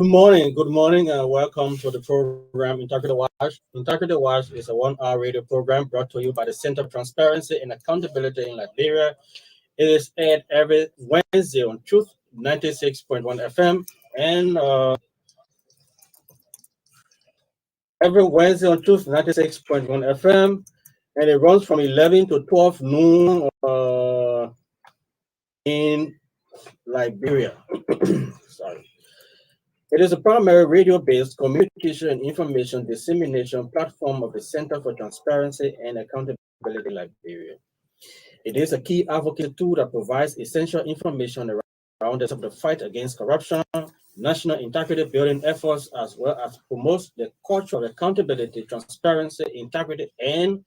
Good morning, and welcome to the program Integrity Watch. Integrity Watch is a 1 hour radio program brought to you by the Center for Transparency and Accountability in Liberia. It is aired every Wednesday on Truth 96.1 FM and every Wednesday on Truth 96.1 FM, and it runs from 11 to 12 noon in Liberia. Sorry. It is a primary radio-based communication and information dissemination platform of the Center for Transparency and Accountability in Liberia. It is a key advocacy tool that provides essential information around the fight against corruption, national integrity building efforts, as well as promotes the culture of accountability, transparency, integrity, and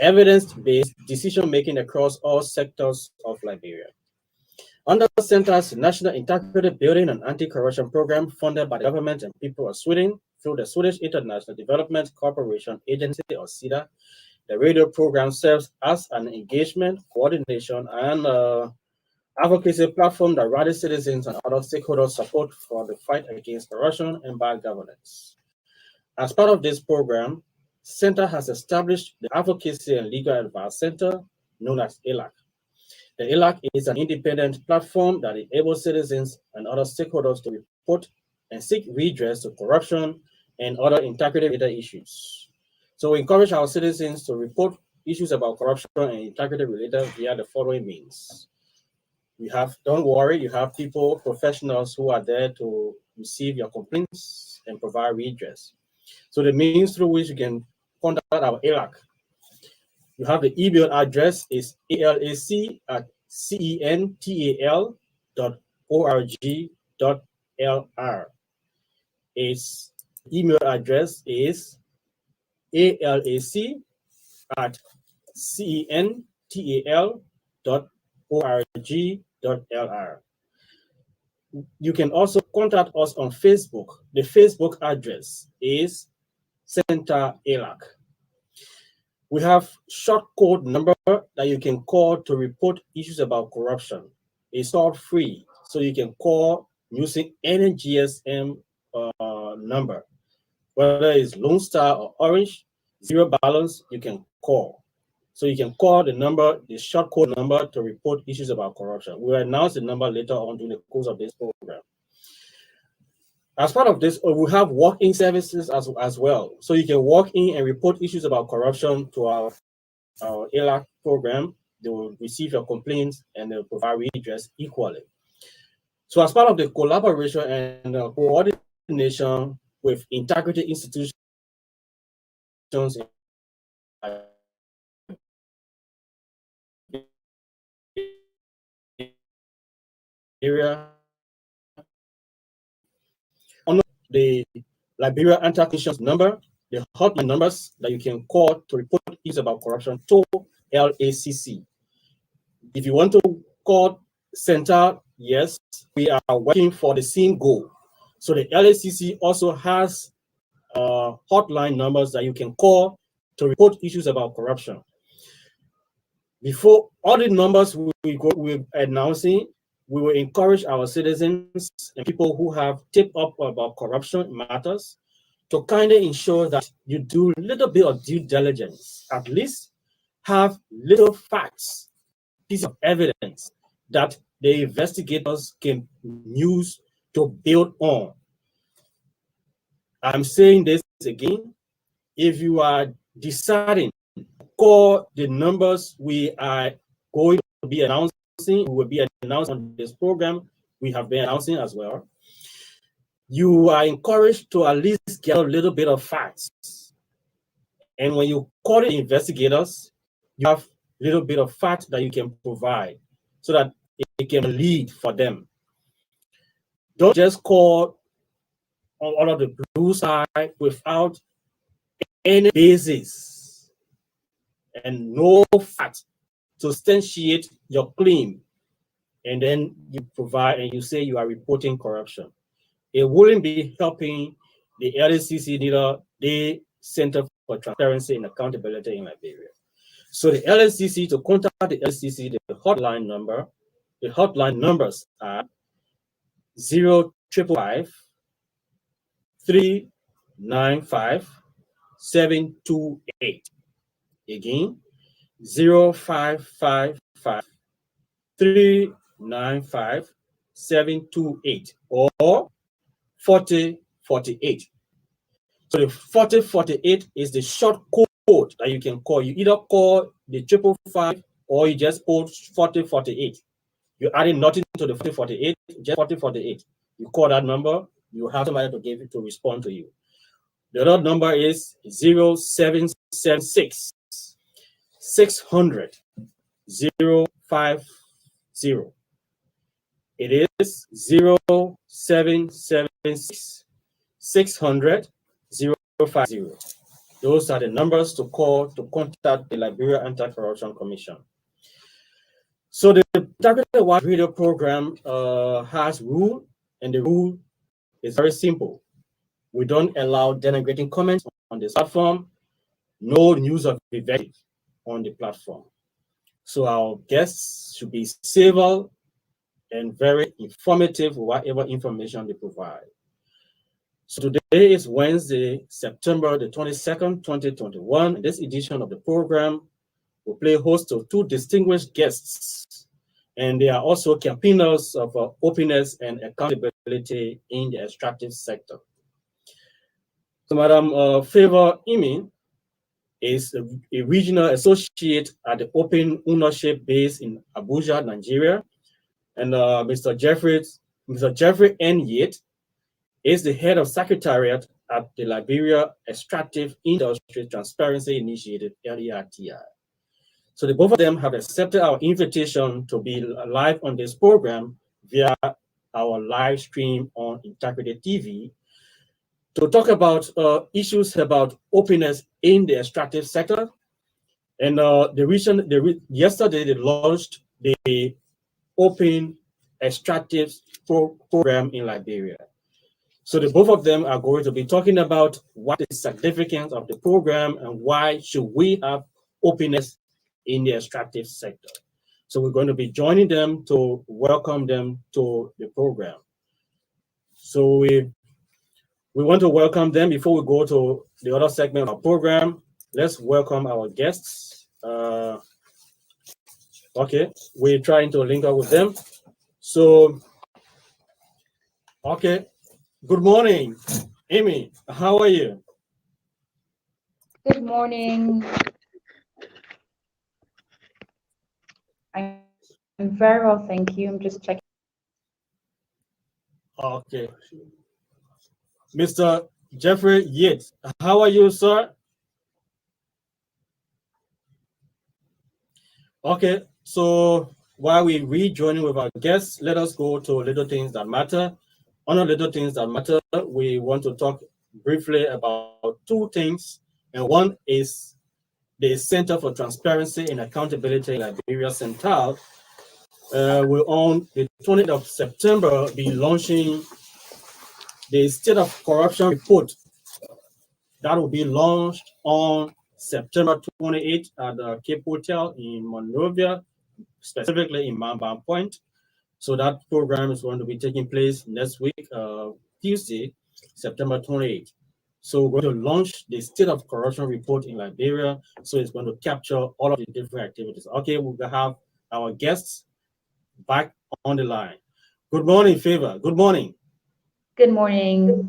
evidence-based decision-making across all sectors of Liberia. Under the Center's National Integrity Building and Anti-Corruption Program, funded by the government and people of Sweden through the Swedish International Development Cooperation Agency, or SIDA, the radio program serves as an engagement, coordination, and advocacy platform that rallies citizens and other stakeholders' support for the fight against corruption and bad governance. As part of this program, Center has established the Advocacy and Legal Advice Center, known as ELAC. The ELAC is an independent platform that enables citizens and other stakeholders to report and seek redress to corruption and other integrity-related issues. So we encourage our citizens to report issues about corruption and integrity-related via the following means. Don't worry, you have people, professionals who are there to receive your complaints and provide redress. So the means through which you can contact our ELAC. You have the email address is alac@cental.org.lr. Its email address is alac@cental.org.lr. You can also contact us on Facebook. The Facebook address is Center ELAC. We have short code number that you can call to report issues about corruption. It's all free, so you can call using any GSM number, whether it's Lone Star or Orange, zero balance, you can call. So you can call the number, the short code number, to report issues about corruption. We'll announce the number later on during the course of this program. As part of this, we have walk-in services as well. So you can walk in and report issues about corruption to our ELAC program. They will receive your complaints and they'll provide redress equally. So as part of the collaboration and coordination with integrity institutions area, on the Liberia Anti-Corruption number, the hotline numbers that you can call to report issues about corruption to LACC. If you want to call Center, yes, we are working for the same goal. So the LACC also has hotline numbers that you can call to report issues about corruption. Before all the numbers we're announcing, we will encourage our citizens and people who have tipped up about corruption matters to kind of ensure that you do a little bit of due diligence, at least have little facts, piece of evidence that the investigators can use to build on. I'm saying this again. If you are deciding to call the numbers we are going to be announcing, we will be announced on this program, we have been announcing as well, you are encouraged to at least get a little bit of facts. And when you call the investigators, you have a little bit of facts that you can provide so that it can lead for them. Don't just call on all of the blue side without any basis and no facts to substantiate your claim, and then you provide and you say you are reporting corruption. It wouldn't be helping the LACC, neither the Center for Transparency and Accountability in Liberia. So the LACC, to contact the LACC, the hotline numbers are 0555 395 728. Again, 0555 395 728 or 4048. So the 4048 is the short code that you can call. You either call the 555 or you just call 4048. You're adding nothing to the 4048, just 4048. You call that number, you have somebody to give it to respond to you. The other number is 0776 600 050. It is 0776 600 050. Those are the numbers to call to contact the Liberia Anti-Corruption Commission. So the Targeted Watch Radio program has rule, and the rule is very simple. We don't allow denigrating comments on this platform, no news of events on the platform. So our guests should be civil and very informative with whatever information they provide. So today is Wednesday, September the 22nd, 2021. This edition of the program will play host to two distinguished guests, and they are also campaigners of openness and accountability in the extractive sector. So Madam Favour is a regional associate at the Open Ownership base in Abuja, Nigeria. And Mr. Jeffery N. Yates is the head of Secretariat at the Liberia Extractive Industry Transparency Initiative, LEITI. So the both of them have accepted our invitation to be live on this program via our live stream on Integrity TV to talk about issues about openness in the extractive sector. And yesterday they launched the Open Extractive program in Liberia. So the both of them are going to be talking about what is the significance of the program and why should we have openness in the extractive sector. So we're going to be joining them to welcome them to the program. So we want to welcome them before we go to the other segment of our program. Let's welcome our guests. Okay, we're trying to link up with them. So, okay, good morning, Amy. How are you? Good morning. I'm very well, thank you. I'm just checking. Okay. Mr. Jeffery Yates, how are you, sir? Okay, so while we rejoining with our guests, let us go to Little Things That Matter. On the Little Things That Matter, we want to talk briefly about two things, and one is the Center for Transparency and Accountability in Liberia Central will on the 20th of September be launching the State of Corruption Report. That will be launched on September 28th at the Cape Hotel in Monrovia, specifically in Mamba Point. So that program is going to be taking place next week, Tuesday, September 28th. So we're going to launch the State of Corruption Report in Liberia. So it's going to capture all of the different activities. Okay, we'll have our guests back on the line. Good morning, Favour. Good morning. Good morning.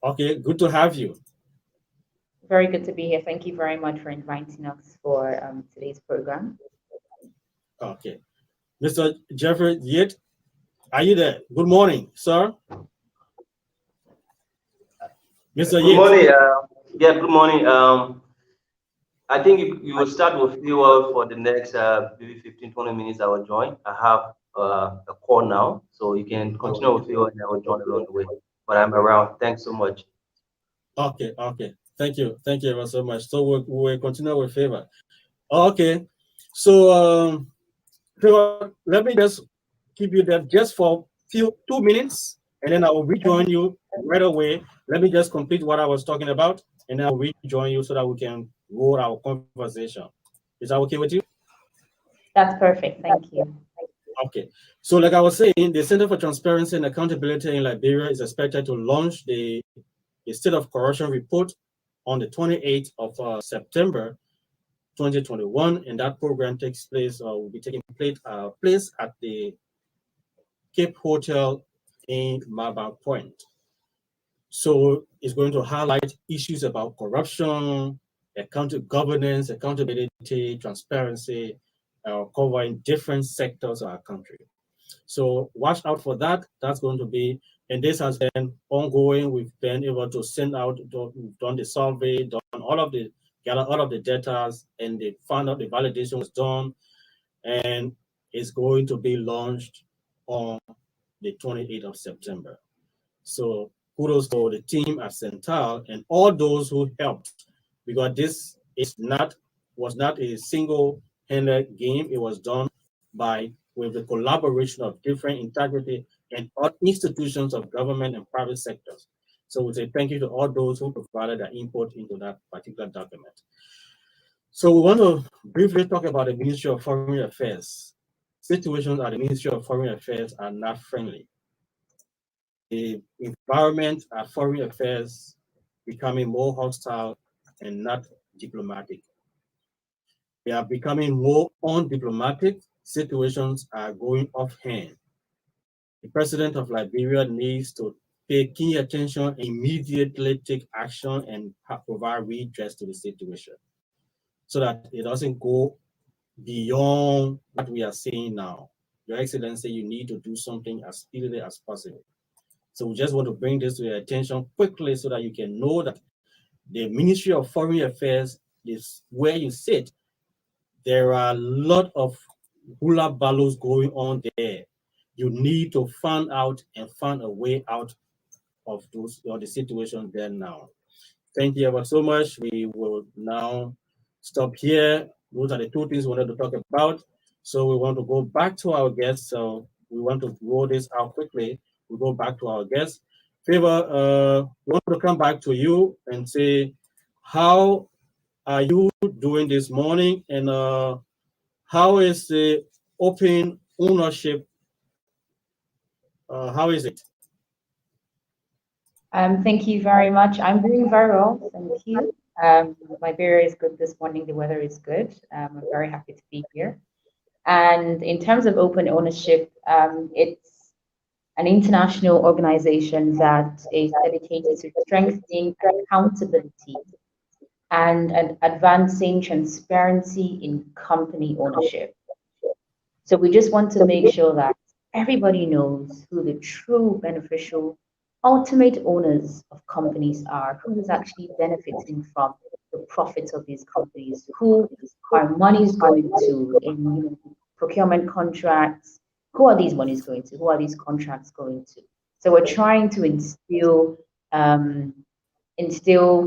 Okay, good to have you. Very good to be here. Thank you very much for inviting us for today's program. Okay. Mr. Jeffery Yates, are you there? Good morning, sir. Mr. Good Yates. morning. Yeah, good morning. I think you will start with Favour for the next maybe 15-20 minutes. I will join. I have a call now, so you can continue with Favour and I will join along the way. But I'm around. Thanks so much. Okay. Thank you ever so much. So we'll continue with Favour. Okay. So Favour, let me just keep you there just for 2 minutes, and then I will rejoin you right away. Let me just complete what I was talking about, and then I'll rejoin you so that we can roll our conversation. Is that okay with you? That's perfect. Thank you. Okay. So like I was saying, the Center for Transparency and Accountability in Liberia is expected to launch the State of Corruption report on the 28th of September 2021, and that program takes place will be taking place at the Cape Hotel in Marble Point. So it's going to highlight issues about corruption, governance, accountability, transparency, covering different sectors of our country. So watch out for that. That's going to be, and this has been ongoing. We've been able to send out, we've done the survey, done all of the, gather all of the data, and they found out the validation was done, and it's going to be launched on the 28th of September. So kudos to the team at Central and all those who helped, because this was not a single-handed game. It was done with the collaboration of different integrity and institutions of government and private sectors. So we say thank you to all those who provided their input into that particular document. So we want to briefly talk about the Ministry of Foreign Affairs. Situations at the Ministry of Foreign Affairs are not friendly. The environment at Foreign Affairs becoming more hostile and not diplomatic. They are becoming more undiplomatic. Situations are going off hand. The president of Liberia needs to pay keen attention and immediately take action and provide redress to the situation so that it doesn't go beyond what we are seeing now. Your Excellency, you need to do something as speedily as possible. So we just want to bring this to your attention quickly so that you can know that the Ministry of Foreign Affairs is where you sit. There are a lot of hula balloons going on there. You need to find out and find a way out of the situation there now. Thank you ever so much. We will now stop here. Those are the two things we wanted to talk about. So we want to go back to our guests. So we want to roll this out quickly. We go back to our guests. Favour, we want to come back to you and say, how are you doing this morning? And how is the open ownership? How is it? Thank you very much. I'm doing very well, thank you. Liberia is good this morning. The weather is good. I'm very happy to be here. And in terms of open ownership, it's an international organization that is dedicated to strengthening accountability and advancing transparency in company ownership. So we just want to make sure that everybody knows who the true beneficial ultimate owners of companies are, who is actually benefiting from the profits of these companies, who are monies going to in procurement contracts, who are these monies going to, who are these contracts going to. So we're trying to instill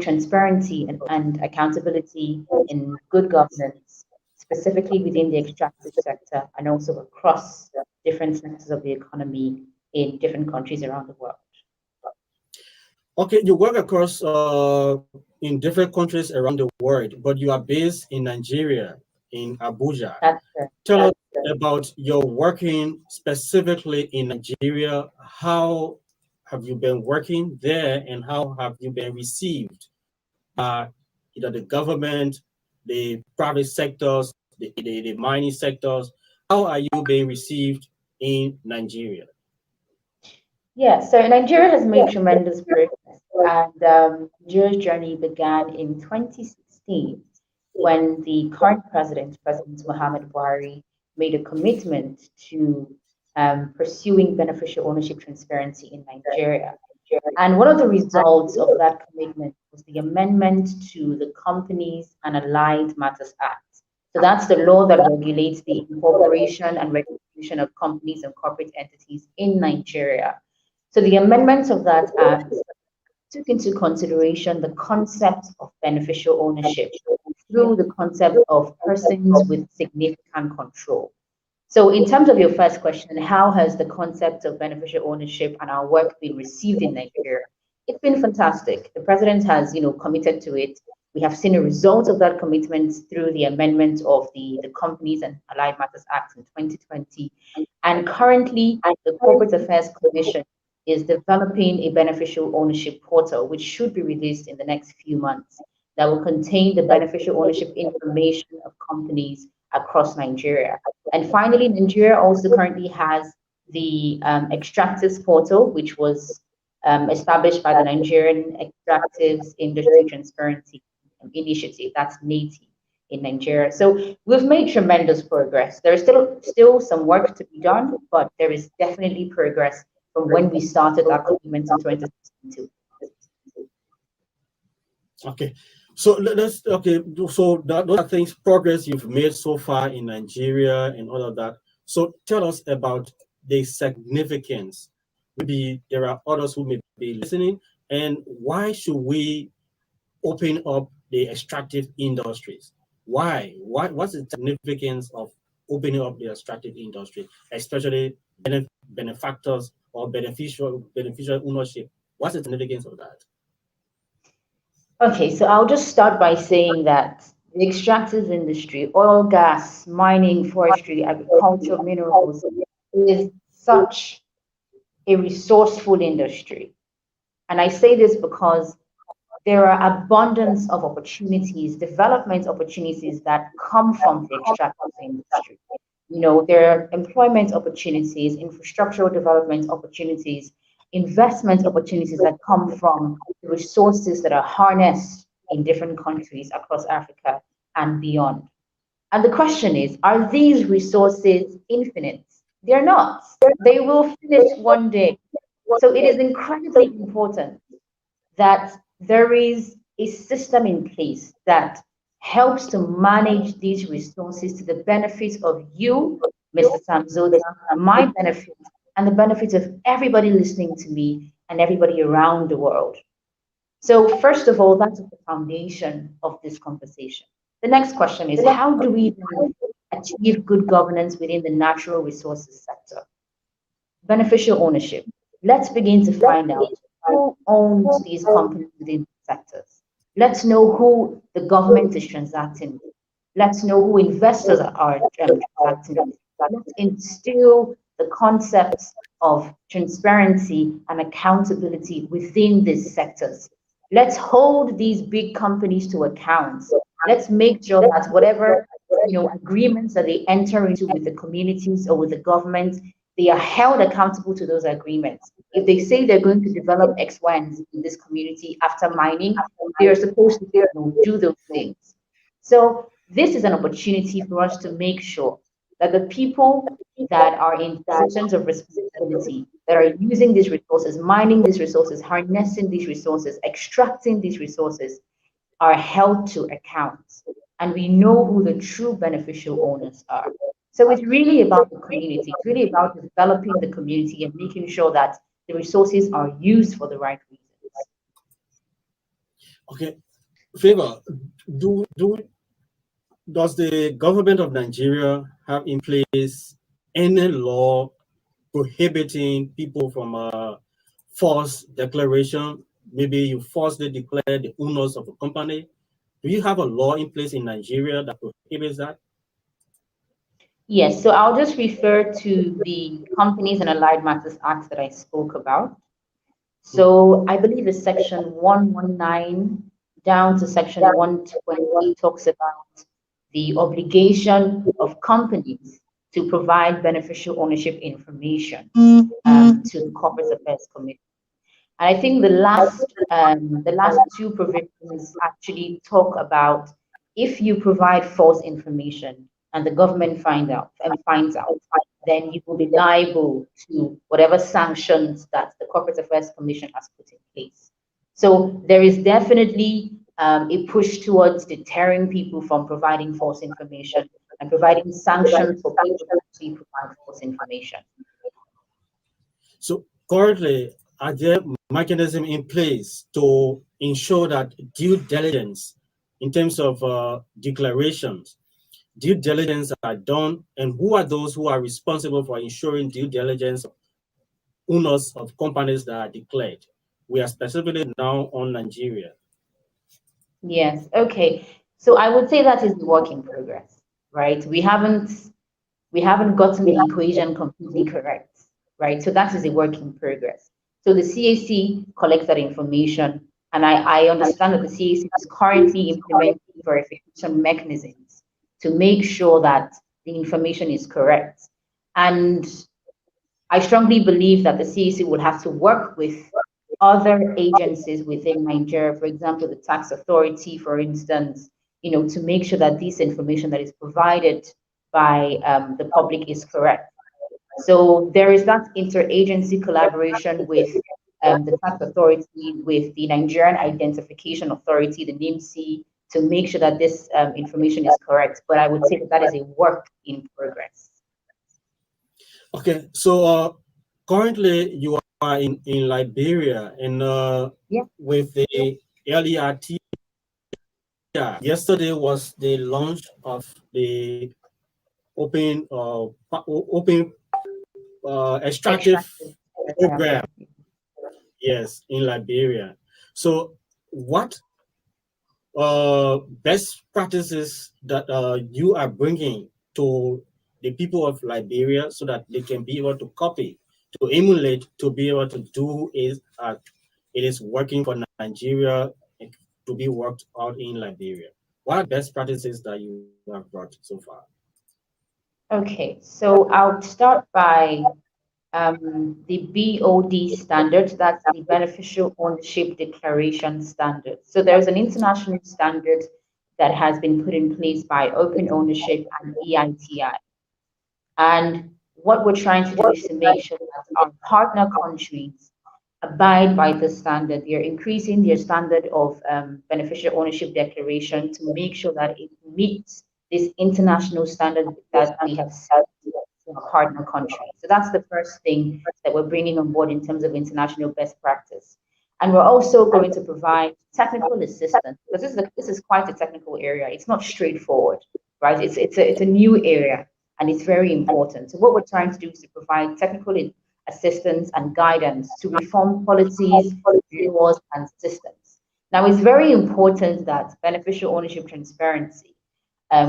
transparency and accountability in good governance, specifically within the extractive sector and also across different sectors of the economy in different countries around the world. Okay, you work across in different countries around the world, but you are based in Nigeria, in Abuja. Tell us about your working specifically in Nigeria. How have you been working there, and how have you been received by either the government, the private sectors, the mining sectors? How are you being received in Nigeria? Yeah, so Nigeria has made tremendous progress, and Nigeria's journey began in 2016 when the current President Muhammad Buhari, made a commitment to pursuing beneficial ownership transparency in Nigeria. And one of the results of that commitment was the amendment to the Companies and Allied Matters Act. So that's the law that regulates the incorporation and registration of companies and corporate entities in Nigeria. So the amendments of that act took into consideration the concept of beneficial ownership through the concept of persons with significant control. So in terms of your first question, how has the concept of beneficial ownership and our work been received in Nigeria? It's been fantastic. The president has, committed to it. We have seen a result of that commitment through the amendment of the Companies and Allied Matters Act in 2020. And currently, the Corporate Affairs Commission is developing a beneficial ownership portal, which should be released in the next few months, that will contain the beneficial ownership information of companies across Nigeria. And finally, Nigeria also currently has the Extractive portal, which was established by the Nigerian Extractives Industry Transparency Initiative, that's LEITI in Nigeria. So we've made tremendous progress. There is still some work to be done, but there is definitely progress from when we started our commitment in 2016. Okay, so let's so those are things progress you've made so far in Nigeria and all of that. So tell us about the significance. Maybe there are others who may be listening, and why should we open up the extractive industries? Why? What's the significance of opening up the extractive industry, especially benefactors or beneficial ownership? What's the significance of that? Okay, so I'll just start by saying that the extractive industry, oil, gas, mining, forestry, agriculture, minerals, is such a resourceful industry. And I say this because there are abundance of opportunities, development opportunities that come from the extractive industry. You know, there are employment opportunities, infrastructural development opportunities, investment opportunities that come from the resources that are harnessed in different countries across Africa and beyond. And the question is, are these resources infinite? They're not. They will finish one day. So it is incredibly important that there is a system in place that helps to manage these resources to the benefit of you, Mr. Samzoda, my benefit, and the benefit of everybody listening to me and everybody around the world. So first of all, that's the foundation of this conversation. The next question is, how do we then achieve good governance within the natural resources sector? Beneficial ownership. Let's begin to find out who owns these companies within the sectors. Let's know who the government is transacting with. Let's know who investors are transacting with. Let's instill the concepts of transparency and accountability within these sectors. Let's hold these big companies to account. Let's make sure that whatever agreements that they enter into with the communities or with the government, they are held accountable to those agreements. If they say they're going to develop X, Y, and Z in this community after mining, they are supposed to do those things. So this is an opportunity for us to make sure that the people that are in positions of responsibility, that are using these resources, mining these resources, harnessing these resources, extracting these resources, are held to account. And we know who the true beneficial owners are. So it's really about the community. It's really about developing the community and making sure that the resources are used for the right reasons. Okay, Favour, does the government of Nigeria have in place any law prohibiting people from forced declaration? Maybe you falsely declare the owners of a company. Do you have a law in place in Nigeria that prohibits that? Yes, so I'll just refer to the Companies and Allied Matters Act that I spoke about. So I believe it's section 119 down to section 120 talks about the obligation of companies to provide beneficial ownership information to the Corporate Affairs Committee. And I think the last two provisions actually talk about if you provide false information and the government finds out, then you will be liable to whatever sanctions that the Corporate Affairs Commission has put in place. So there is definitely a push towards deterring people from providing false information and providing sanctions for people who actually provide false information. So currently, are there mechanisms in place to ensure that due diligence in terms of declarations, due diligence are done, and who are those who are responsible for ensuring due diligence of owners of companies that are declared? We are specifically now on Nigeria. Yes. Okay. So I would say that is the work in progress, right? We haven't gotten the equation completely correct, right? So that is a work in progress. So the CAC collects that information, and I understand that the CAC is currently implementing verification mechanisms to make sure that the information is correct. And I strongly believe that the CAC will have to work with other agencies within Nigeria, for example, the tax authority, for instance, to make sure that this information that is provided by the public is correct. So there is that interagency collaboration with the tax authority, with the Nigerian Identification Authority, the NIMC, to make sure that this information is correct. But I would say that that is a work in progress. Okay, so currently you are in Liberia, and Yeah. with the LEITI. Yesterday was the launch of the open extractive Extractive. program. Yes, in Liberia. So, what best practices that you are bringing to the people of Liberia so that they can be able to copy, to emulate, to be able to do is it is working for Nigeria to be worked out in Liberia? What are best practices that you have brought so far? Okay, so I'll start by the BOD standard, that's the Beneficial Ownership Declaration standard. So there's an international standard that has been put in place by Open Ownership and EITI. And what we're trying to do is to make sure that our partner countries abide by the standard. They're increasing their standard of beneficial ownership declaration to make sure that it meets this international standard that we have set for our partner countries. So that's the first thing that we're bringing on board in terms of international best practice. And we're also going to provide technical assistance because this is quite a technical area. It's not straightforward, right? It's a new area and it's very important. So what we're trying to do is to provide technical assistance and guidance to reform policies, laws, and systems. Now, it's very important that beneficial ownership transparency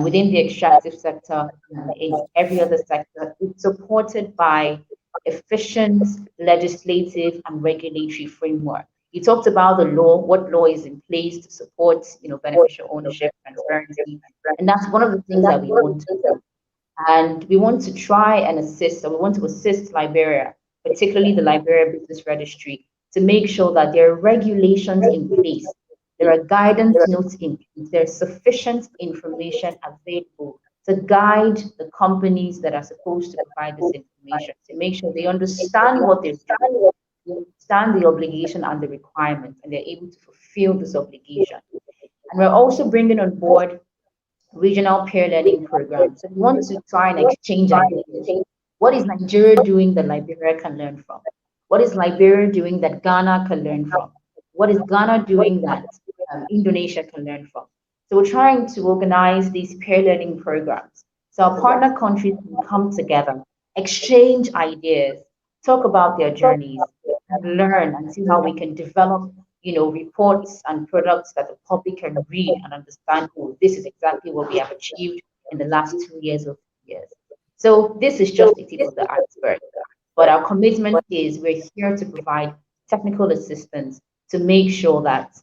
within the extractive sector and in every other sector is supported by efficient legislative and regulatory framework. You talked about the law, what law is in place to support, beneficial ownership, transparency, and that's one of the things that we want to do. And we want to try and assist, or we want to assist Liberia, particularly the Liberia Business Registry, to make sure that there are regulations in place, there are guidance notes in place, there's sufficient information available to guide the companies that are supposed to provide this information, to make sure they understand what they're doing, they understand the obligation and the requirements, and they're able to fulfill this obligation. And we're also bringing on board regional peer learning programs. So we want to try and exchange ideas. What is Nigeria doing that Liberia can learn from? What is Liberia doing that Ghana can learn from? What is Ghana doing that Indonesia can learn from? So we're trying to organize these peer learning programs. So our partner countries can come together, exchange ideas, talk about their journeys, and learn and see how we can develop reports and products that the public can read and understand, oh, this is exactly what we have achieved in the last 2 years or 3 years. So this is just the tip of the iceberg. But our commitment is we're here to provide technical assistance to make sure that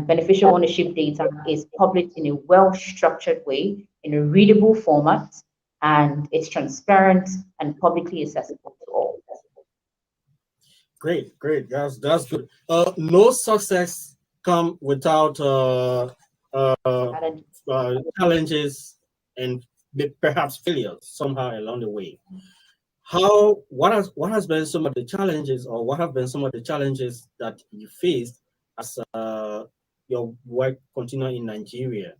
beneficial ownership data is published in a well-structured way, in a readable format, and it's transparent and publicly accessible to all. Great, great. That's good. No success come without challenges and perhaps failures somehow along the way. What has been some of the challenges, or what have been some of the challenges that you faced as your work continuing in Nigeria?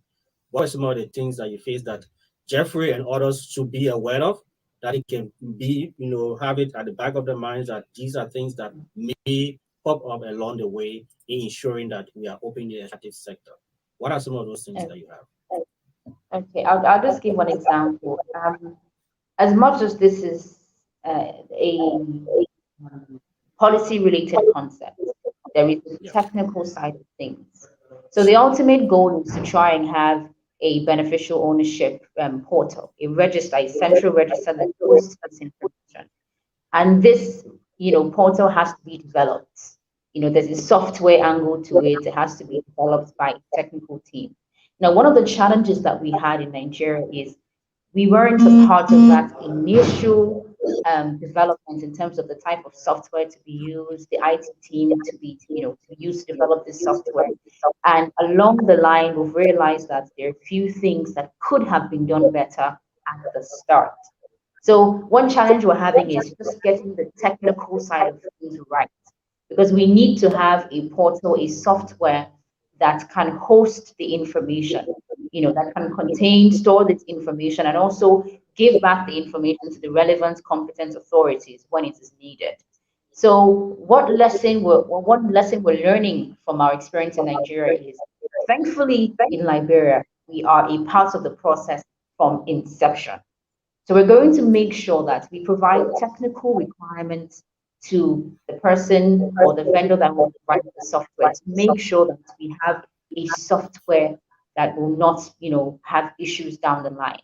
What are some of the things that you faced that Jeffrey and others should be aware of, that it can be, have it at the back of their minds that these are things that may pop up along the way in ensuring that we are opening the extractive sector? What are some of those things that you have? Okay, I'll just give one example. As much as this is a policy-related concept, there is the technical side of things. So the ultimate goal is to try and have a beneficial ownership portal, a central register that hosts this information. And this, portal has to be developed. There's a software angle to it. It has to be developed by a technical team. Now, one of the challenges that we had in Nigeria is we weren't a part of that initial development in terms of the type of software to be used, the IT team to be used to develop this software. And along the line, we've realized that there are a few things that could have been done better at the start. So one challenge we're having is just getting the technical side of things right, because we need to have a portal, a software that can host the information, that can store this information and also give back the information to the relevant competent authorities when it is needed. So one lesson we're learning from our experience in Nigeria is, thankfully in Liberia, we are a part of the process from inception. So we're going to make sure that we provide technical requirements to the person or the vendor that will provide the software to make sure that we have a software that will not, have issues down the line.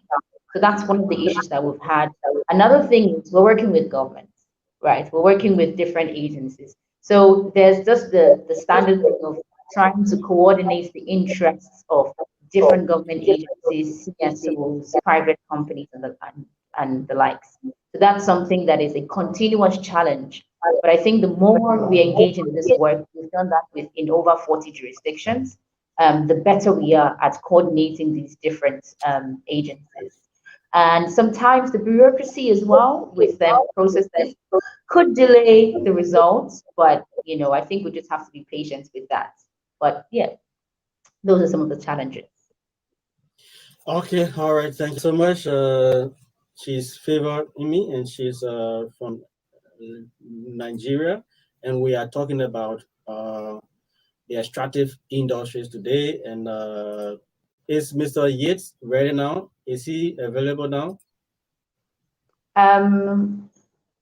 So that's one of the issues that we've had. Another thing is we're working with governments, right? We're working with different agencies. So there's just the standard thing of trying to coordinate the interests of different government agencies, CSOs, private companies, and the likes. So that's something that is a continuous challenge. But I think the more we engage in this work, we've done that in over 40 jurisdictions, the better we are at coordinating these different agencies. And sometimes the bureaucracy as well with the processes could delay the results, but I think we just have to be patient with that. But yeah, those are some of the challenges. Okay, all right. Thank you so much. She's Favour Imi, and she's from Nigeria, and we are talking about the extractive industries today. And is Mr. Yates ready now? Is he available now?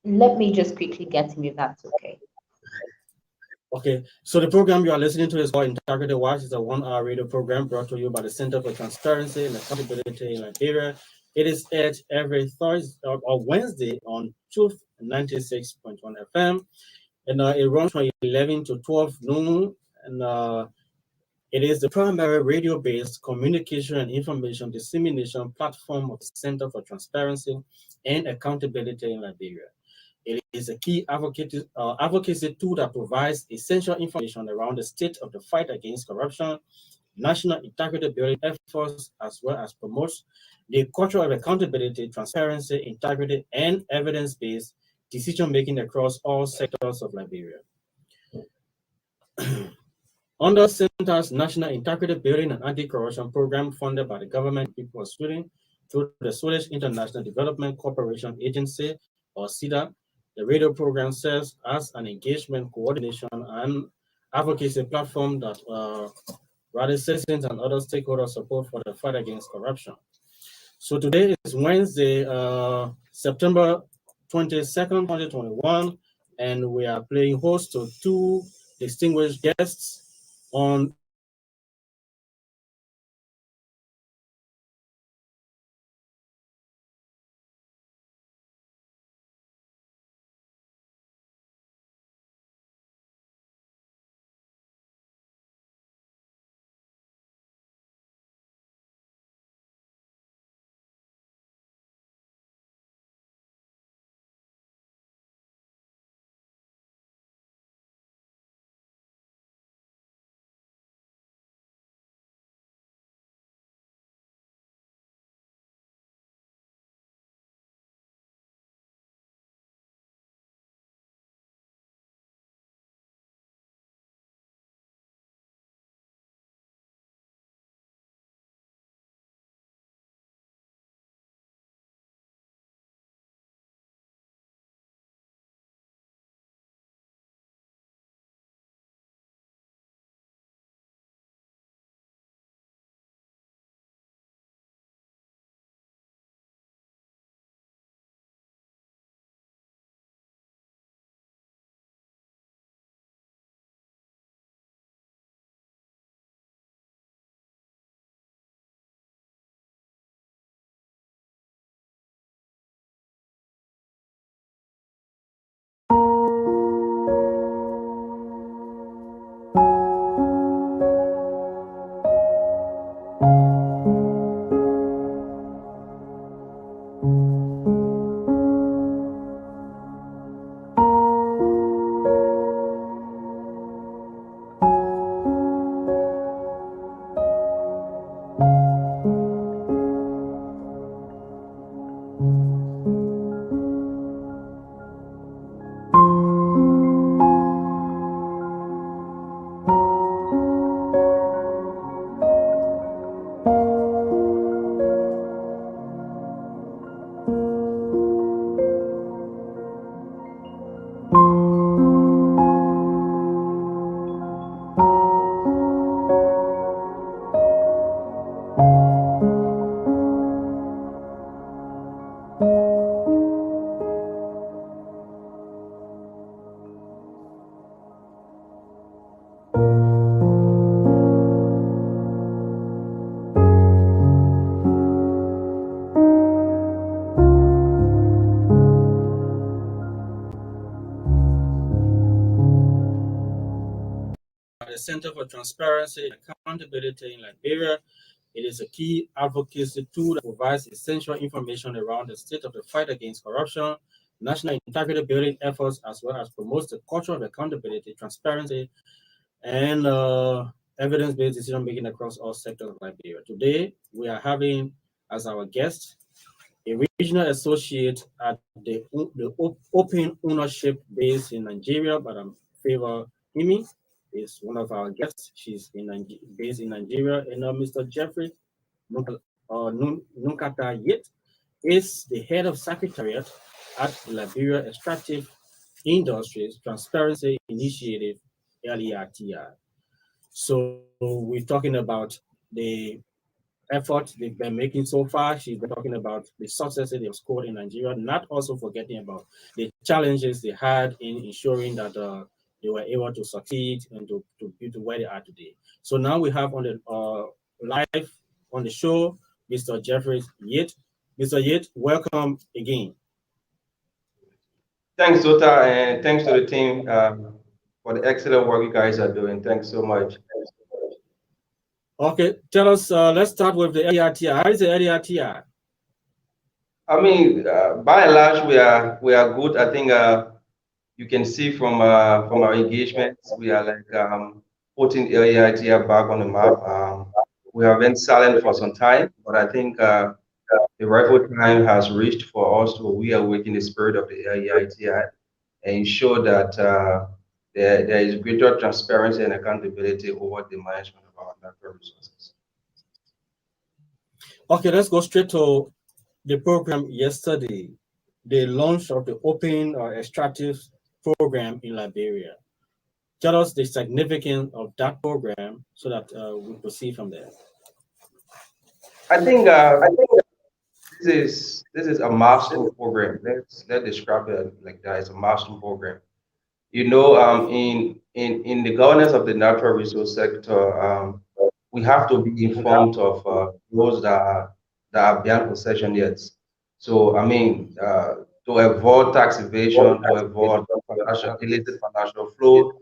Let me just quickly get him if that's okay. Okay, so the program you are listening to is called Integrity Watch. It's a 1-hour radio program brought to you by the Center for Transparency and Accountability in Liberia. It is aired every Thursday or Wednesday on Truth 96.1 FM, and it runs from 11 to 12 noon. And it is the primary radio-based communication and information dissemination platform of the Center for Transparency and Accountability in Liberia. It is a key advocacy tool that provides essential information around the state of the fight against corruption, national integrity building efforts, as well as promotes the culture of accountability, transparency, integrity, and evidence-based decision-making across all sectors of Liberia. Under Center's National Integrity Building and Anti-Corruption Program funded by the government people of Sweden through the Swedish International Development Cooperation Agency, or SIDA, the radio program serves as an engagement, coordination, and advocacy platform that rallies citizens and other stakeholders support for the fight against corruption. So today is Wednesday, September 22nd, 2021, and we are playing host to two distinguished guests on Center for Transparency and Accountability in Liberia. It is a key advocacy tool that provides essential information around the state of the fight against corruption, national integrity building efforts, as well as promotes the culture of accountability, transparency, and evidence-based decision-making across all sectors of Liberia. Today, we are having as our guest a regional associate at the open ownership base in Nigeria, Madam Favour is one of our guests. She's based in Nigeria, and Mr. Jeffery Nunkata Yates is the head of Secretariat at the Liberia Extractive Industries Transparency Initiative, LEITI. So we're talking about the effort they've been making so far. She's been talking about the successes they've scored in Nigeria, not also forgetting about the challenges they had in ensuring that they were able to succeed and to be to where they are today. So now we have on the live on the show, Mr. Jeffery Yates. Mr. Yates, welcome again. Thanks, Dota, and thanks to the team for the excellent work you guys are doing. Thanks so much. Okay, tell us, let's start with the LEITI. How is the LEITI? I mean, by and large, we are good. I think you can see from our engagements, we are like putting LEITI back on the map. We have been silent for some time, but I think the rightful time has reached for us to reawaken the spirit of the LEITI and ensure that there is greater transparency and accountability over the management of our natural resources. Okay, let's go straight to the program yesterday, the launch of the open or extractive program in Liberia. Tell us the significance of that program so that we proceed from there. I think this is a milestone program. Let's describe it like that. It's a milestone program. You know, in the governance of the natural resource sector, we have to be informed of those that are beyond possession yet. So, I mean, to avoid tax evasion, to avoid illicit financial flow.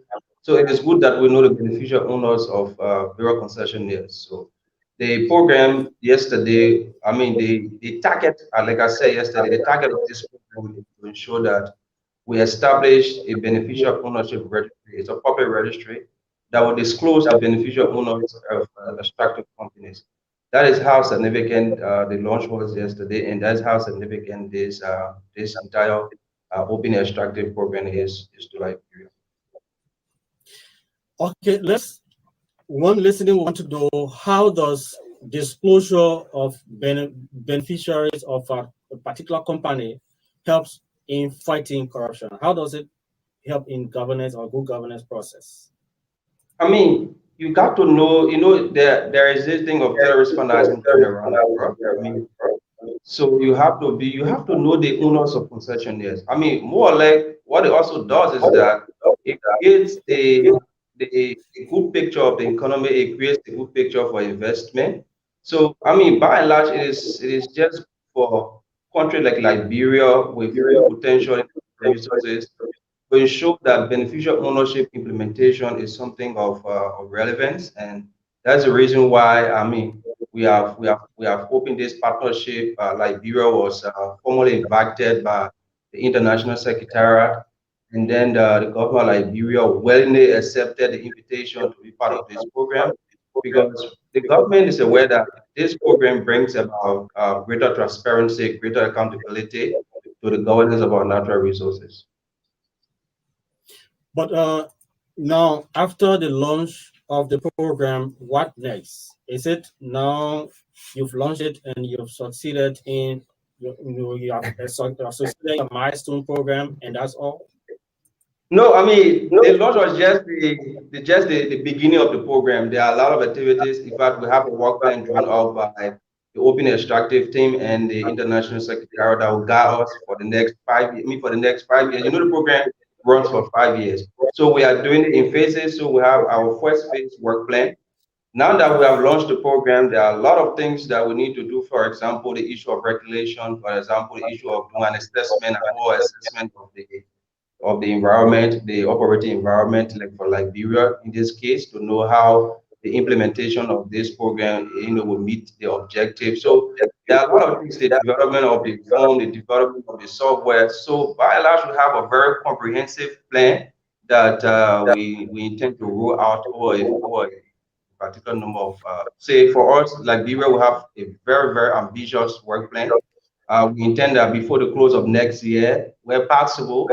So it is good that we know the beneficial owners of various concession years. So the program yesterday, I mean, the target, like I said yesterday, the target of this program is to ensure that we establish a beneficial ownership registry. It's a public registry that will disclose the beneficial owners of extractive companies. That is how significant the launch was yesterday, and that's how significant this entire open extractive program is to Liberia. Okay, one listening want to know, how does disclosure of beneficiaries of a particular company helps in fighting corruption? How does it help in governance or good governance process? I mean, you got to know, there is this thing of terrorist financing going around. I mean, so you have to know the owners of concessionaires. I mean, more or less, what it also does is that it creates a good picture of the economy. It creates a good picture for investment. So, I mean, by and large, it is just for country like Liberia with potential resources to ensure that beneficial ownership implementation is something of relevance, and that's the reason why, I mean, we have opened this partnership. Liberia was formally invited by the International Secretariat, and then the government of Liberia willingly accepted the invitation to be part of this program, because the government is aware that this program brings about greater transparency, greater accountability to the governance of our natural resources. But now, after the launch of the program, what next? Is it now you've launched it and you've succeeded in you have succeeded a milestone program, and that's all? No, I mean, the launch was just the beginning of the program. There are a lot of activities. In fact, we have a work plan drawn up by the Open Extractive team and the International Secretariat that will guide us for the next 5 years. For the next 5 years, the program runs for 5 years. So we are doing it in phases. So we have our first phase work plan. Now that we have launched the program, there are a lot of things that we need to do. For example, the issue of regulation. For example, the issue of doing an assessment, a whole assessment of the environment, the operating environment, like for Liberia in this case, to know how the implementation of this program, will meet the objective. So there are a lot of things: the development of the form, the development of the software. So by and large, we have a very comprehensive plan that we intend to roll out over a particular number of, say for us, Liberia, we have a very, very ambitious work plan. We intend that before the close of next year, where possible,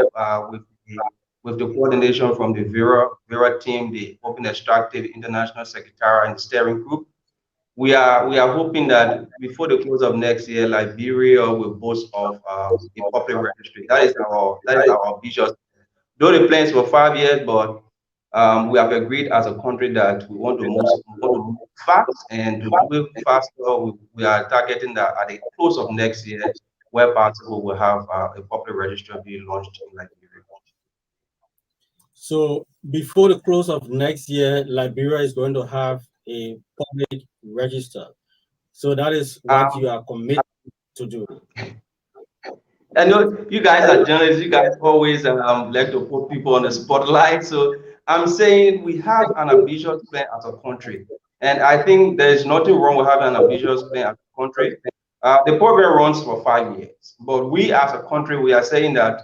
with the coordination from the Vera team, the Open Extractive International Secretariat and the steering group, we are hoping that before the close of next year, Liberia will boast of a public registry. That is our ambitious. Though the plans for 5 years, but we have agreed as a country that we want to move fast, and to do it faster, we are targeting that at the close of next year, where possible, we'll have a public registry being launched in Liberia. So before the close of next year, Liberia is going to have a public register. So that is what you are committed to do. I know you guys are journalists. You guys always like to put people on the spotlight. So I'm saying we have an ambitious plan as a country, and I think there is nothing wrong with having an ambitious plan as a country. The program runs for 5 years, but we as a country, we are saying that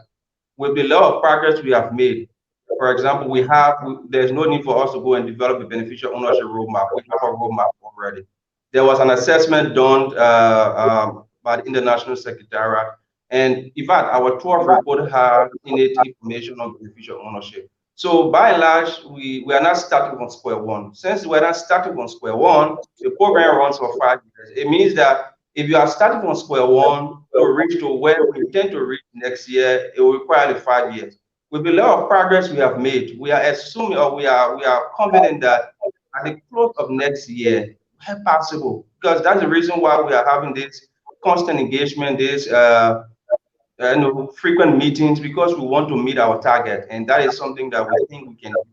with the lot of progress we have made, for example, there's no need for us to go and develop a beneficial ownership roadmap. We have a roadmap already. There was an assessment done by the International Secretariat, and in fact, our 12th report has innate information on beneficial ownership. So by and large, we are not starting from square one. Since we're not starting from square one, the program runs for 5 years. It means that if you are starting from square one to reach to where we intend to reach next year, it will require the 5 years. With the lot of progress we have made, we are assuming, or we are confident that at the close of next year, where possible, because that's the reason why we are having this constant engagement, this frequent meetings, because we want to meet our target, and that is something that we think we can do.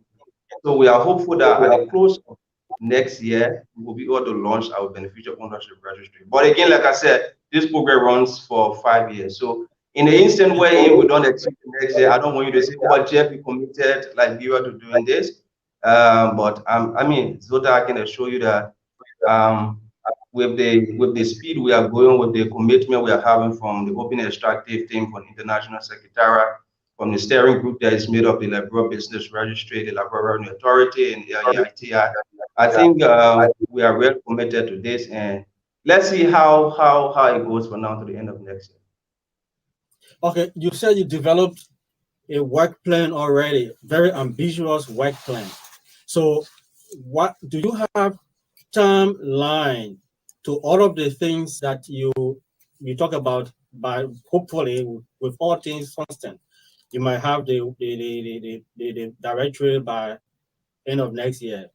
So we are hopeful that at the close of next year, we will be able to launch our beneficial ownership registry. But again, like I said, this program runs for 5 years. So in the instant where we don't achieve next year, I don't want you to say, "Oh, Jeff, you committed Liberia to doing this." But I mean, Zota, I can assure you that with the speed we are going, with the commitment we are having from the Open Extractive team, from the International Secretariat, from the steering group that is made of the Liberia Business Registry, the Liberia Revenue Authority, and the LEITI, I think we are well committed to this, and let's see how it goes from now to the end of next year. Okay, you said you developed a work plan already, very ambitious work plan. So what do you have timeline to all of the things that you talk about? By hopefully, with all things constant, you might have the directory by end of next year,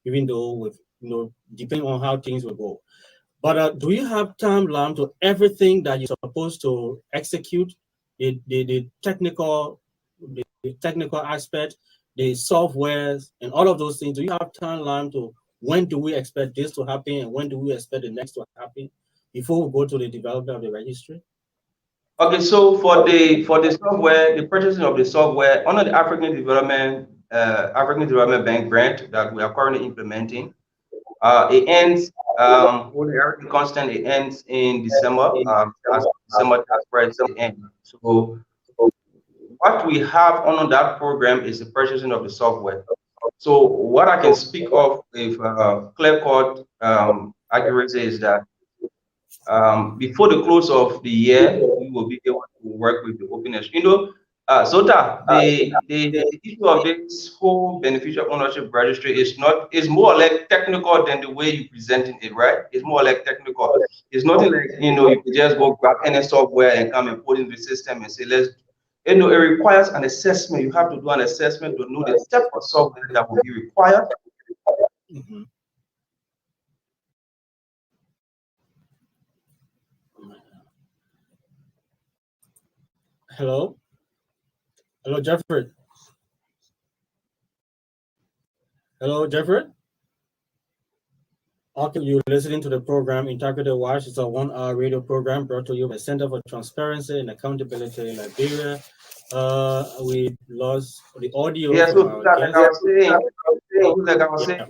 even though with depending on how things will go. But do you have timeline to everything that you're supposed to execute, the technical aspect, the softwares, and all of those things? Do you have timeline to when do we expect this to happen, and when do we expect the next to happen before we go to the development of the registry? Okay, so for the software, the purchasing of the software under the African Development Bank grant that we are currently implementing, it ends everything constant. It ends in December. As December 31st, it ends. So what we have under that program is the purchasing of the software. So what I can speak of with clear-cut accuracy is that before the close of the year, we will be able to work with the openness. Zota, the issue of this whole beneficial ownership registry is more or less technical than the way you presenting it, right? It's more like technical. It's nothing like you can just go grab any software and come and put in the system and say let's. It requires an assessment. You have to do an assessment to know the type of software that will be required. Mm-hmm. Hello, Jeffrey. Hello, Jeffrey. Okay, you're listening to the program Integrity Watch. It's a 1-hour radio program brought to you by Center for Transparency and Accountability in Liberia. We lost the audio Yeah, from so our like guest. I was saying,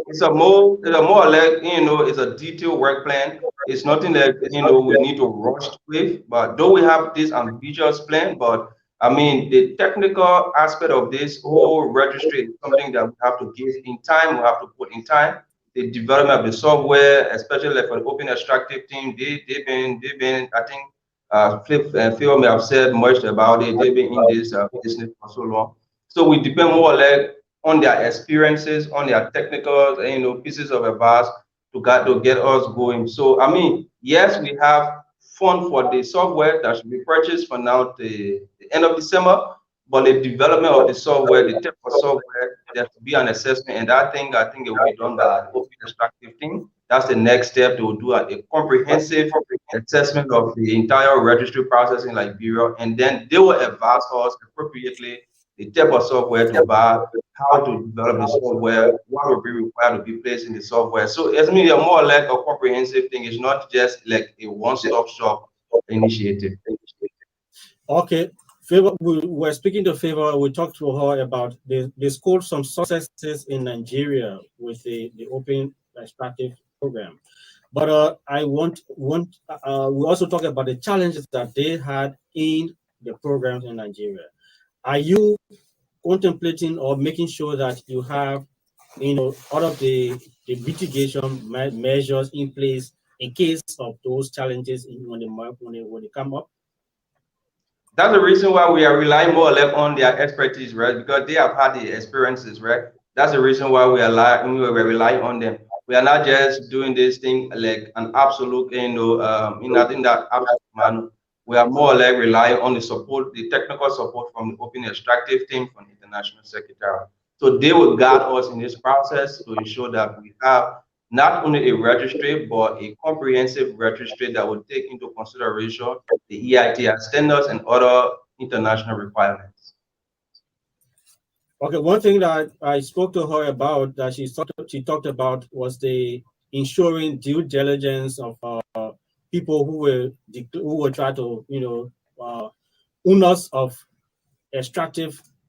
it's a more or less, it's a detailed work plan. It's nothing that we need to rush with. But though we have this ambitious plan, but I mean the technical aspect of this whole registry is something that we have to give in time. We have to put in time. The development of the software, especially like for the open extractive team, they've been I think Phil may have said much about it. They've been in this business for so long. So we depend more or less on their experiences, on their technical, pieces of advice to get us going. So I mean, yes, we have fund for the software that should be purchased for now the end of December, but the development of the software, the tech for software, there to be an assessment, and I think it will be done by the open extractive team. That's the next step. They will do a comprehensive assessment of the entire registry process in Liberia, and then they will advise us appropriately the type of software to buy, how to develop the software, what will be required to be placed in the software. So it's really more like a comprehensive thing. It's not just like a one-stop shop initiative. Okay, Favour, we were speaking to Favour. We talked to her about they scored some successes in Nigeria with the open extractive program. But I want we also talk about the challenges that they had in the programs in Nigeria. Are you contemplating or making sure that you have, all of the mitigation measures in place in case of those challenges when they come up? That's the reason why we are relying more or less on their expertise, right? Because they have had the experiences, right? That's the reason why we're relying on them. We are not just doing this thing like an absolute, I think that absolute man. We are more or less relying on the support, the technical support from the open extractive team from the International Secretariat. So they will guide us in this process to ensure that we have not only a registry, but a comprehensive registry that will take into consideration the EITI standards and other international requirements. Okay, one thing that I spoke to her about that she talked about was the ensuring due diligence of people who will try to owners of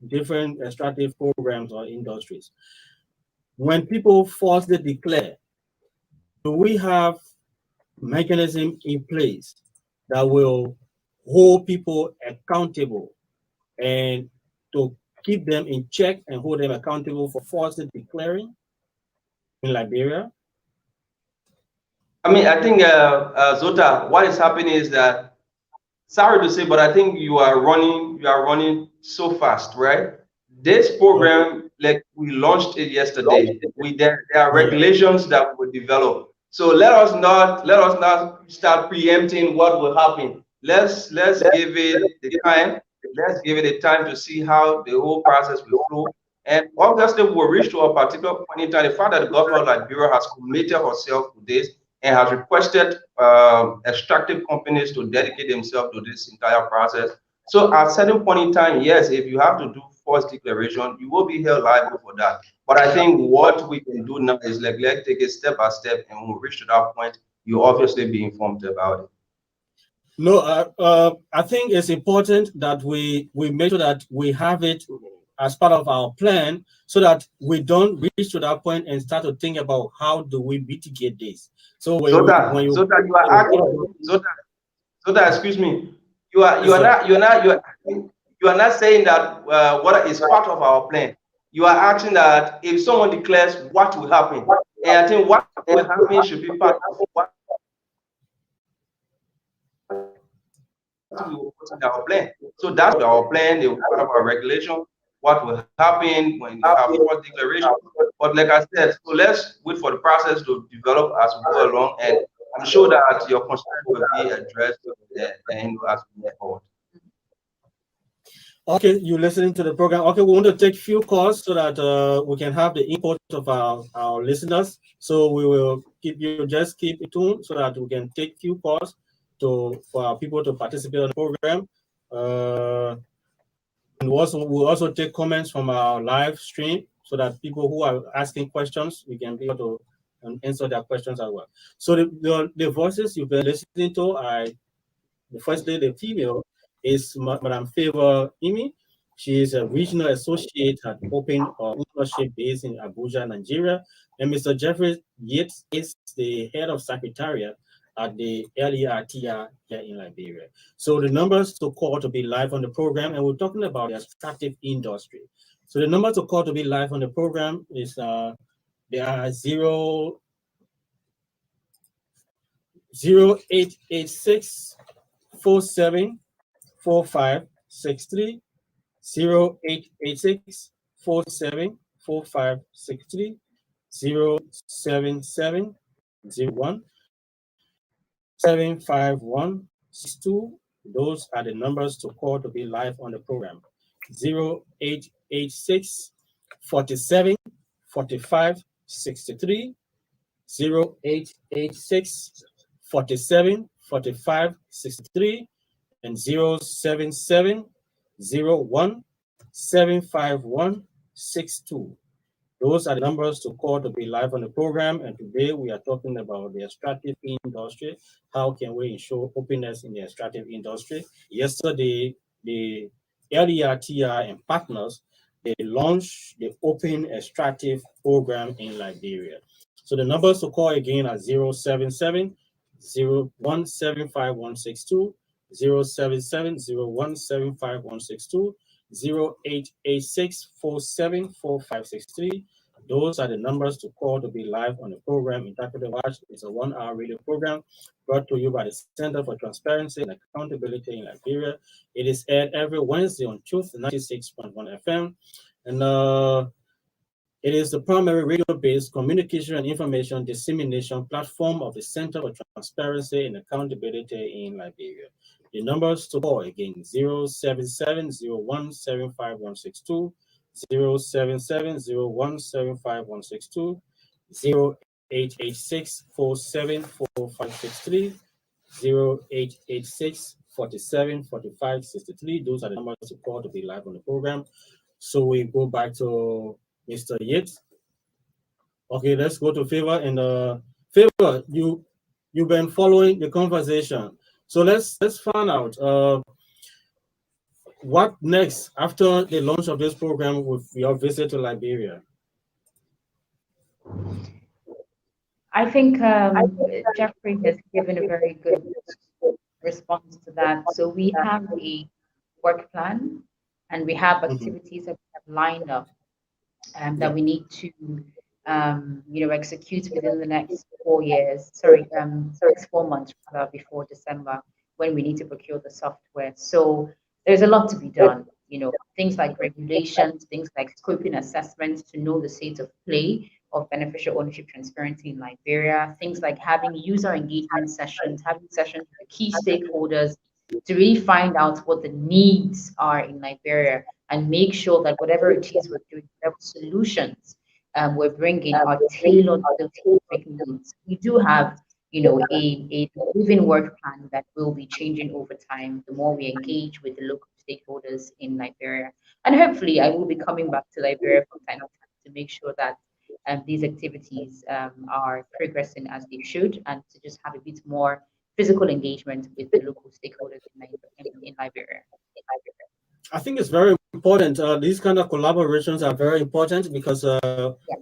different extractive programs or industries. When people falsely declare, do we have mechanism in place that will hold people accountable and to keep them in check and hold them accountable for falsely declaring in Liberia? I mean, I think, Zota, what is happening is that, sorry to say, but I think you are running so fast, right? This program, like we launched it yesterday. There are regulations that will develop. So let us not start preempting what will happen. Let's give it the time. Let's give it the time to see how the whole process will flow. And obviously, we'll reach to a particular point in time. The fact that the government of Liberia has committed herself to this and has requested extractive companies to dedicate themselves to this entire process. So at a certain point in time, yes, if you have to do false declaration, you will be held liable for that. But I think what we can do now is like, let's take it step by step, and when we reach to that point, you obviously be informed about it. No, I think it's important that we make sure that we have it as part of our plan so that we don't reach to that point and start to think about how do we mitigate this. So when you are asking, excuse me, you are not saying that what is part of our plan. You are asking that if someone declares what will happen, and I think what will happen should be part of what we will put in our plan. So that's our plan. They will be part of our regulation. What will happen when you have false declaration? But like I said, so let's wait for the process to develop as we go along, and I'm sure that your concerns will be addressed and as we move forward. Okay, you're listening to the program. Okay, we want to take few calls so that we can have the input of our listeners. So we will keep it tuned so that we can take few calls for our people to participate in the program. And we'll also take comments from our live stream so that people who are asking questions, we can be able to answer their questions as well. So the voices you've been listening to are, firstly, the female is Madam Favour Imi. She is a regional associate at Open Ownership based in Abuja, Nigeria. And Mr. Jeffery Yates is the head of Secretariat at the LEITI here in Liberia. So the numbers to call to be live on the program, and we're talking about the extractive industry. So the number to call to be live on the program is they are 0886 474563, 0886 474563, 07701 75162. Those are the numbers to call to be live on the program. 0886 47 45 63, 0886 47 45 63, and 07701 75162. Those are the numbers to call to be live on the program. And today we are talking about the extractive industry. How can we ensure openness in the extractive industry? Yesterday, the LERTI and partners, they launched the Open Extractive Program in Liberia. So the numbers to call again are 077 0175162, 077 0175162, 0886 474563. Those are the numbers to call to be live on the program. Interpretive Watch is a 1-hour radio program brought to you by the Center for Transparency and Accountability in Liberia. It is aired every Wednesday on Truth 96.1 FM. And it is the primary radio-based communication and information dissemination platform of the Center for Transparency and Accountability in Liberia. The numbers to call again, 077 0175162, 077 0175162, 0886 474563, 0886 47 45 63. Those are the numbers to call to be live on the program. So we go back to Mr. Yates. Okay, let's go to Favour. And Favour, you've been following the conversation. So let's find out what next after the launch of this program with your visit to Liberia. I think Jeffrey has given a very good response to that. So we have a work plan and we have activities that we have lined up that we need to execute within the next 4 years, next 4 months rather, before December, when we need to procure the software. So there's a lot to be done, things like regulations, things like scoping assessments to know the state of play of beneficial ownership transparency in Liberia, things like having user engagement sessions, having sessions with key stakeholders to really find out what the needs are in Liberia and make sure that whatever it is we're doing, whatever solutions we're bringing are tailored to the specific needs. We do have, a moving work plan that will be changing over time the more we engage with the local stakeholders in Liberia. And hopefully I will be coming back to Liberia from time to time to make sure that these activities are progressing as they should, and to just have a bit more physical engagement with the local stakeholders in Liberia. I think it's very important. These kind of collaborations are very important because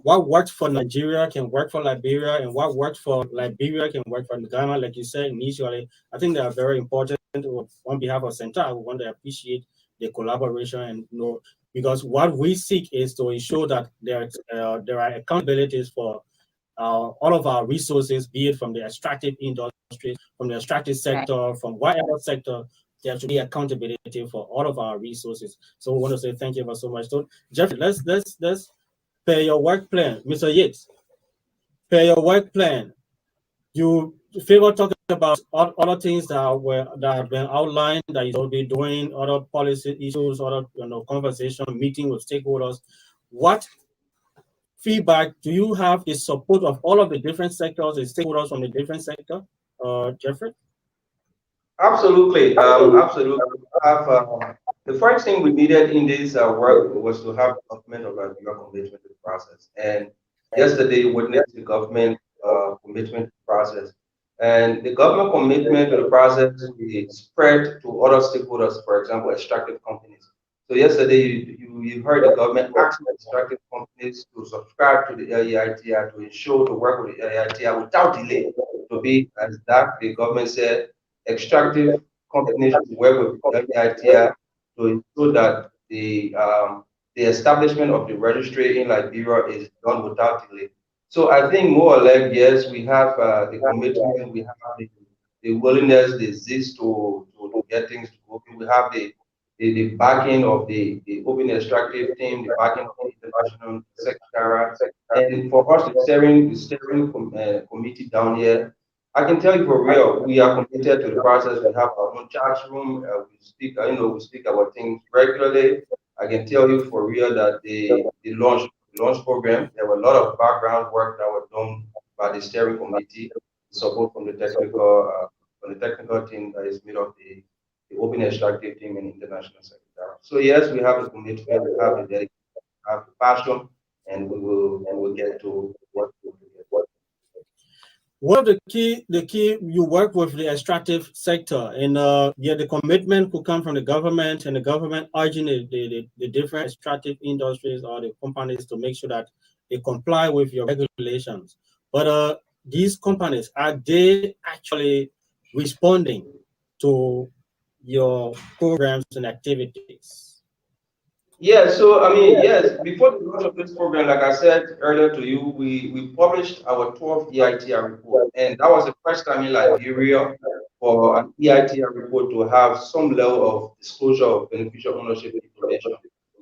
what works for Nigeria can work for Liberia, and what works for Liberia can work for Ghana. Like you said initially, I think they are very important. On behalf of Center, I want to appreciate the collaboration, and because what we seek is to ensure that there are accountabilities for all of our resources, be it from the extractive industry, from the extractive sector, from whatever sector. There should be accountability for all of our resources. So we want to say thank you so much. So Jeffrey, let's pair your work plan, Mr. Yates. Pair your work plan. You Favour talking about other things that have been outlined that you'll be doing, other policy issues, other conversation, meeting with stakeholders. What feedback do you have? The support of all of the different sectors, the stakeholders from the different sector, Jeffrey? Absolutely, absolutely. The first thing we needed in this work was to have document of your commitment to the process. And yesterday, witnessed the government commitment process. And the government commitment to the process will spread to other stakeholders, for example, extractive companies. So yesterday, you heard the government asking extractive companies to subscribe to the LEITI to ensure to work with the LEITI without delay. To be as that, the government said extractive companies should work with the LEITI to ensure that the establishment of the registry in Liberia is done without delay. So I think more or less, yes, we have the commitment, we have the willingness, the zest to get things moving. We have the backing of the open extractive team, the backing of the international secretariat, and for us, the steering committee down here. I can tell you for real, we are committed to the process. We have our own chat room. We speak, we speak about things regularly. I can tell you for real that the launch program, there were a lot of background work that was done by the steering committee, support from the technical team that is made of the open extractive team and international secretary. So yes, we have the commitment, we have the dedication, we have the passion, and we will get to what we will get. One of the key you work with the extractive sector, and the commitment could come from the government, and the government urging the different extractive industries or the companies to make sure that they comply with your regulations. But these companies, are they actually responding to your programs and activities? Yeah, so I mean, yes, before the launch of this program, like I said earlier to you, we published our 12th EITR report, and that was the first time in Liberia for an EITR report to have some level of disclosure of beneficial ownership information.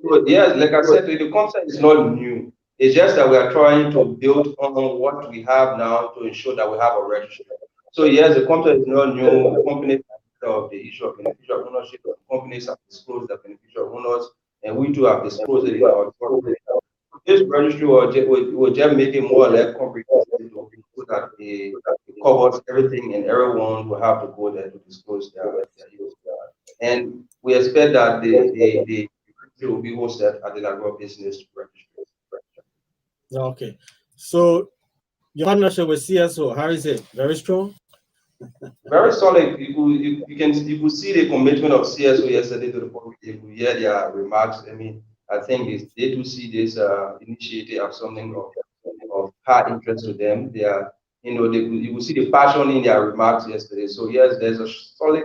So yes, like I said, the concept is not new. It's just that we are trying to build on what we have now to ensure that we have a registry. So yes, the concept is not new. Companies of the issue of beneficial ownership, companies have disclosed the beneficial owners, and we too have disclosed it in our document. This registry will just make it more or less comprehensive so that it covers everything and everyone will have to go there to disclose their use. And we expect that the registry will be hosted at the Lagos Business Registry. Okay, so your partnership with CSO, how is it? Very strong? Very solid. You could see the commitment of CSO yesterday to the public. You could hear their remarks. I mean, I think they do see this initiative as something of high interest to them. They are, you will see the passion in their remarks yesterday. So yes, there's a solid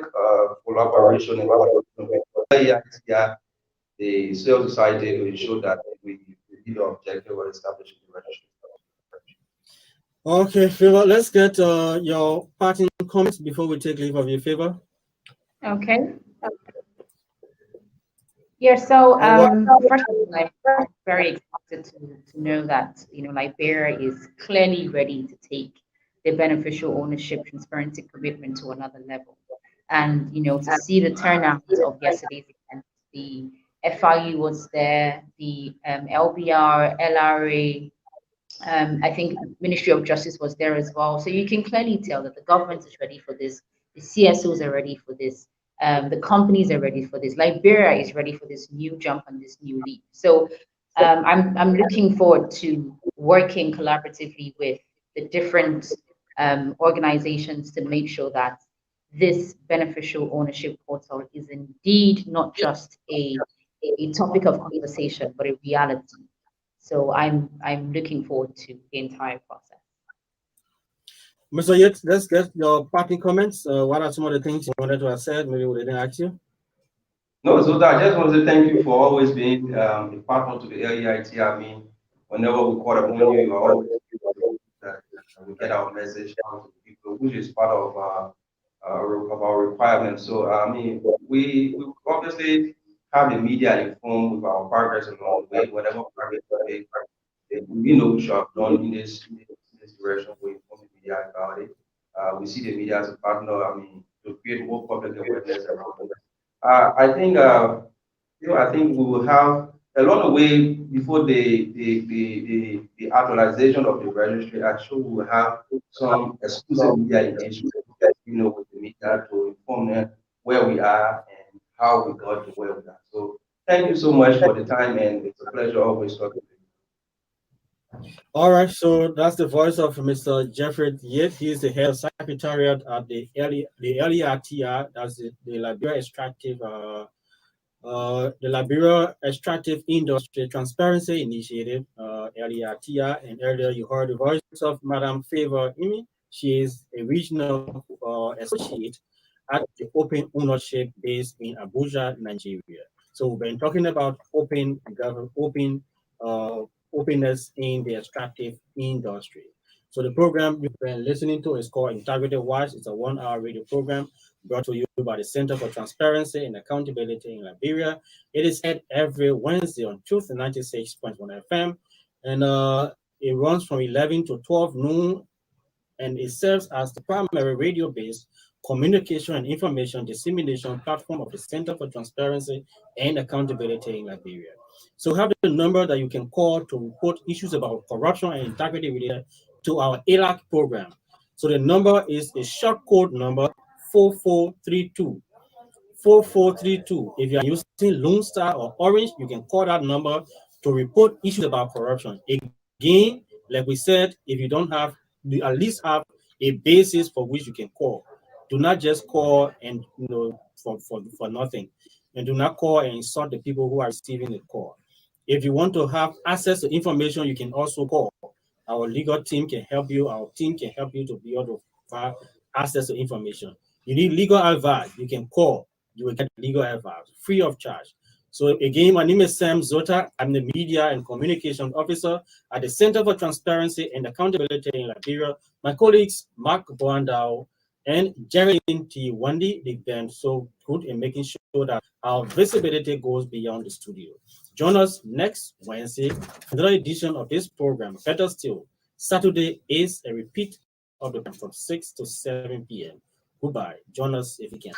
collaboration and coordination with the sales society to ensure that we meet the objective of establishing the registry. Okay, Favour, let's get your parting comments before we take leave of you, Favour. Okay. Yeah, so first of all, I'm very excited to know that Liberia is clearly ready to take the beneficial ownership transparency commitment to another level. And to see the turnout of yesterday's event, the FIU was there, the LBR, LRA, I think Ministry of Justice was there as well. So you can clearly tell that the government is ready for this, the CSOs are ready for this, the companies are ready for this. Liberia is ready for this new jump and this new leap. So I'm looking forward to working collaboratively with the different organizations to make sure that this beneficial ownership portal is indeed not just a topic of conversation, but a reality. So I'm looking forward to the entire process. Mr. Yates, let's get your parting comments. What are some of the things you wanted to have said? Maybe we didn't ask you. No, so I just want to say thank you for always being a partner to the LEIT. I mean, whenever we call upon you, you are always that we get our message out to people, which is part of our requirements. So I mean, we obviously have the media informed with our progress along the way, whatever progress we know we should have done in this direction. We inform the media about it. We see the media as a partner. I mean, to create more public awareness around it. I think we will have along the way before the actualization of the registry. Actually, we will have some exclusive media engagement, with the media to inform them where we are and how we got to where we are. So, thank you so much for the time, and it's a pleasure always talking to you. All right, so that's the voice of Mr. Jeffery Yates. He is the head of Secretariat at the LEITI, that's the Liberia Extractive the Liberia Extractive Industry Transparency Initiative, LEITI, and earlier you heard the voice of Madam Favour Imi. She is a regional associate at the Open Ownership base in Abuja, Nigeria. So we've been talking about openness in the extractive industry. So the program you've been listening to is called Integrated Watch. It's a 1-hour radio program brought to you by the Center for Transparency and Accountability in Liberia. It is aired every Wednesday on Truth 96.1 FM, and it runs from 11 to 12 noon, and it serves as the primary radio-based communication and information dissemination platform of the Center for Transparency and Accountability in Liberia. So we have the number that you can call to report issues about corruption and integrity related to our ALAC program. So the number is a short code number 4432. 4432. If you are using Lone Star or Orange, you can call that number to report issues about corruption. Again, like we said, if you don't have, you at least have a basis for which you can call. Do not just call and for nothing. And do not call and insult the people who are receiving the call. If you want to have access to information, you can also call. Our legal team can help you. Our team can help you to be able to have access to information. You need legal advice, you can call. You will get legal advice free of charge. So again, my name is Sam Zota. I'm the Media and Communication Officer at the Center for Transparency and Accountability in Liberia. My colleagues, Mark Boandao and Jerry T. Wendy, they've been so good in making sure that our visibility goes beyond the studio. Join us next Wednesday for another edition of this program. Better still, Saturday is a repeat of the program from 6 to 7 p.m. Goodbye. Join us if you can.